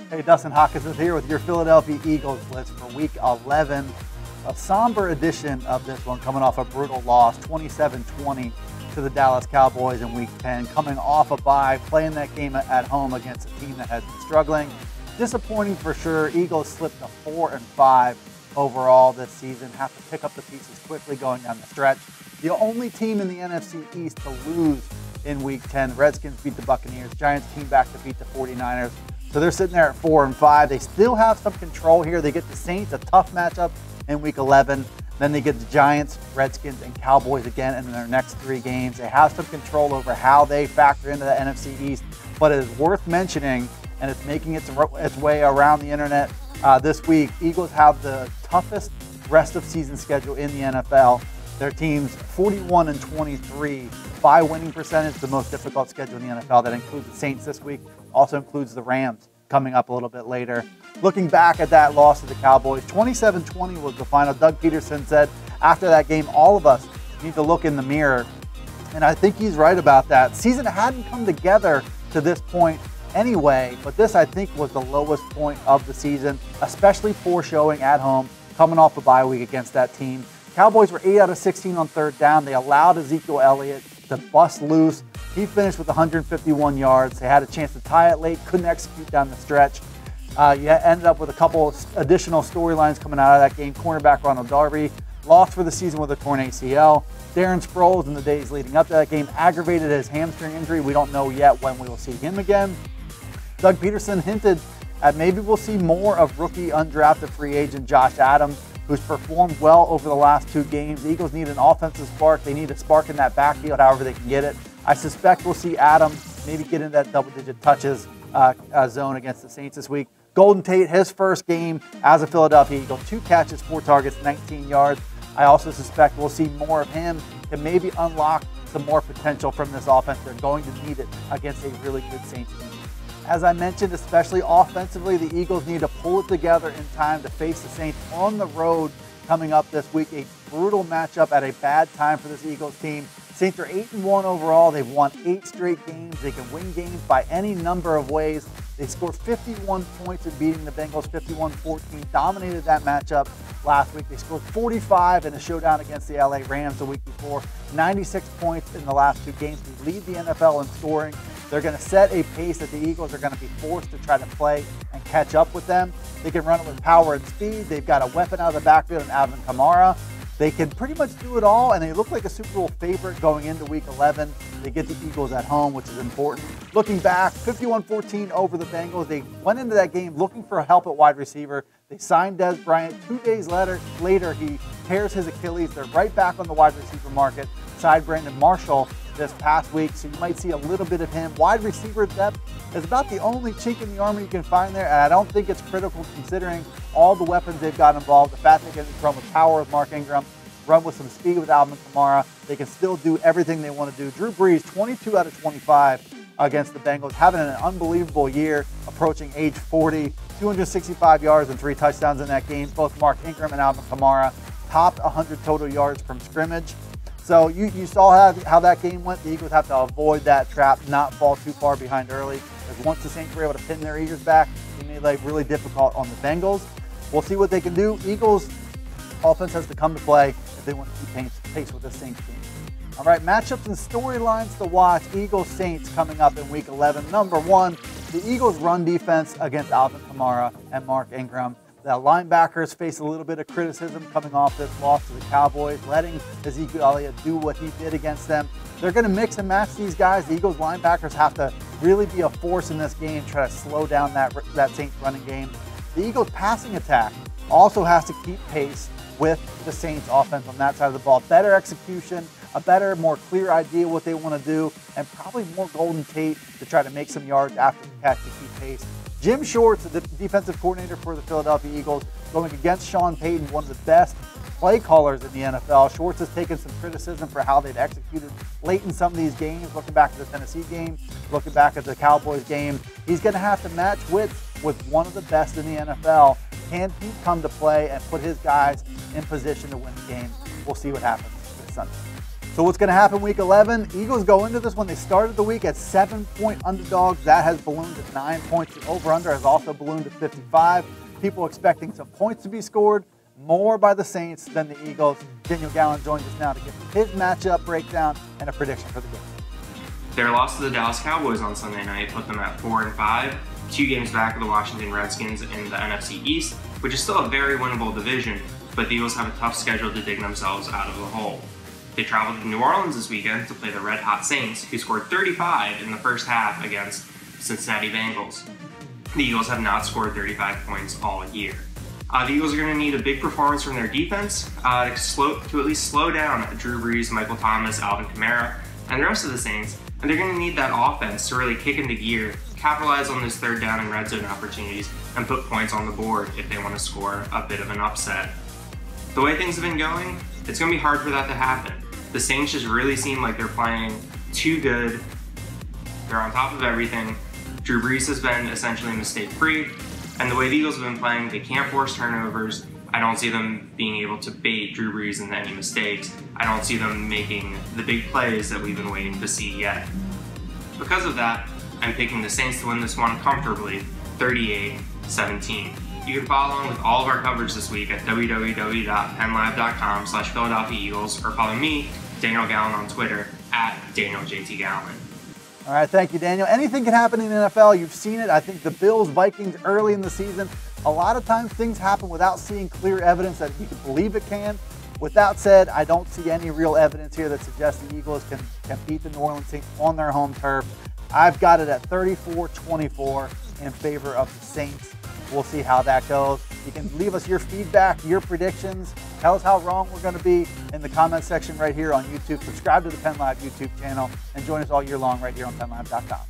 Hey, Dustin Hockensmith here with your Philadelphia Eagles Blitz for Week 11. A somber edition of this one, coming off a brutal loss, 27-20 to the Dallas Cowboys in Week 10. Coming off a bye, playing that game at home against a team that has been struggling. Disappointing for sure. Eagles slipped to 4-5 overall this season. Have to pick up the pieces quickly going down the stretch. The only team in the NFC East to lose in Week 10. The Redskins beat the Buccaneers. Giants came back to beat the 49ers. So they're sitting there at 4-5. They still have some control here. They get the Saints, a tough matchup in Week 11. Then they get the Giants, Redskins, and Cowboys again in their next 3 games. They have some control over how they factor into the NFC East. But it is worth mentioning, and it's making its way around the internet this week, Eagles have the toughest rest of season schedule in the NFL. Their team's 41-23 by winning percentage, the most difficult schedule in the NFL. That includes the Saints this week, also includes the Rams coming up a little bit later. Looking back at that loss to the Cowboys, 27-20 was the final. Doug Peterson said after that game, all of us need to look in the mirror. And I think he's right about that. Season hadn't come together to this point anyway, but this I think was the lowest point of the season, especially poor showing at home, coming off a bye week against that team. Cowboys were 8 out of 16 on third down. They allowed Ezekiel Elliott to bust loose. He finished with 151 yards. They had a chance to tie it late, couldn't execute down the stretch. You ended up with a couple additional storylines coming out of that game. Cornerback Ronald Darby lost for the season with a torn ACL. Darren Sproles in the days leading up to that game aggravated his hamstring injury. We don't know yet when we will see him again. Doug Peterson hinted at maybe we'll see more of rookie undrafted free agent Josh Adams, who's performed well over the last 2 games. The Eagles need an offensive spark. They need a spark in that backfield, however they can get it. I suspect we'll see Adams maybe get into that double-digit touches zone against the Saints this week. Golden Tate, his first game as a Philadelphia Eagle, 2 catches, 4 targets, 19 yards. I also suspect we'll see more of him to maybe unlock some more potential from this offense. They're going to need it against a really good Saints team. As I mentioned, especially offensively, the Eagles need to pull it together in time to face the Saints on the road coming up this week. A brutal matchup at a bad time for this Eagles team. Saints are 8-1 overall. They've won 8 straight games. They can win games by any number of ways. They scored 51 points in beating the Bengals, 51-14, dominated that matchup last week. They scored 45 in a showdown against the LA Rams the week before, 96 points in the last 2 games. They lead the NFL in scoring. They're going to set a pace that the Eagles are going to be forced to try to play and catch up with them. They can run it with power and speed. They've got a weapon out of the backfield in Alvin Kamara. They can pretty much do it all, and they look like a Super Bowl favorite going into Week 11. They get the Eagles at home, which is important. Looking back, 51-14 over the Bengals. They went into that game looking for help at wide receiver. They signed Dez Bryant. 2 days later, he tears his Achilles. They're right back on the wide receiver market. Signed Brandon Marshall this past week, so you might see a little bit of him. Wide receiver depth is about the only chink in the armor you can find there, and I don't think it's critical considering all the weapons they've got involved. The fact they can run with power with Mark Ingram, run with some speed with Alvin Kamara. They can still do everything they want to do. Drew Brees, 22 out of 25 against the Bengals, having an unbelievable year, approaching age 40, 265 yards and 3 touchdowns in that game. Both Mark Ingram and Alvin Kamara topped 100 total yards from scrimmage. So you saw how that game went. The Eagles have to avoid that trap, not fall too far behind early. Because once the Saints were able to pin their ears back, it made life really difficult on the Bengals. We'll see what they can do. Eagles offense has to come to play if they want to keep pace with the Saints team. All right, matchups and storylines to watch. Eagles-Saints coming up in Week 11. Number 1, the Eagles' run defense against Alvin Kamara and Mark Ingram. The linebackers face a little bit of criticism coming off this loss to the Cowboys, letting Ezekiel Elliott do what he did against them. They're going to mix and match these guys. The Eagles linebackers have to really be a force in this game, try to slow down that Saints running game. The Eagles passing attack also has to keep pace with the Saints offense on that side of the ball. Better execution, a better, more clear idea what they want to do, and probably more Golden Tate to try to make some yards after the catch to keep pace. Jim Schwartz, the defensive coordinator for the Philadelphia Eagles, going against Sean Payton, one of the best play callers in the NFL. Schwartz has taken some criticism for how they've executed late in some of these games, looking back at the Tennessee game, looking back at the Cowboys game. He's going to have to match wits with one of the best in the NFL. Can he come to play and put his guys in position to win the game? We'll see what happens this Sunday. So what's going to happen week 11? Eagles go into this one. They started the week at 7-point underdogs. That has ballooned to 9 points. The over-under has also ballooned to 55. People expecting some points to be scored, more by the Saints than the Eagles. Daniel Gallen joins us now to give his matchup breakdown and a prediction for the game. Their loss to the Dallas Cowboys on Sunday night put them at 4-5, 2 games back of the Washington Redskins in the NFC East, which is still a very winnable division, but the Eagles have a tough schedule to dig themselves out of the hole. They traveled to New Orleans this weekend to play the Red Hot Saints, who scored 35 in the first half against Cincinnati Bengals. The Eagles have not scored 35 points all year. The Eagles are going to need a big performance from their defense to at least slow down Drew Brees, Michael Thomas, Alvin Kamara, and the rest of the Saints, and they're going to need that offense to really kick into gear, capitalize on those third down and red zone opportunities, and put points on the board if they want to score a bit of an upset. The way things have been going, it's going to be hard for that to happen. The Saints just really seem like they're playing too good. They're on top of everything. Drew Brees has been essentially mistake-free, and the way the Eagles have been playing, they can't force turnovers. I don't see them being able to bait Drew Brees into any mistakes. I don't see them making the big plays that we've been waiting to see yet. Because of that, I'm picking the Saints to win this one comfortably, 38-17. You can follow along with all of our coverage this week at www.PennLive.com/Philadelphia Eagles, or follow me, Daniel Gallen, on Twitter at DanielJTGallen. All right, thank you, Daniel. Anything can happen in the NFL. You've seen it. I think the Bills, Vikings early in the season, a lot of times things happen without seeing clear evidence that you can believe it can. With that said, I don't see any real evidence here that suggests the Eagles can beat the New Orleans Saints on their home turf. I've got it at 34-24 in favor of the Saints. We'll see how that goes. You can leave us your feedback, your predictions. Tell us how wrong we're going to be in the comment section right here on YouTube. Subscribe to the PennLive YouTube channel and join us all year long right here on PennLive.com.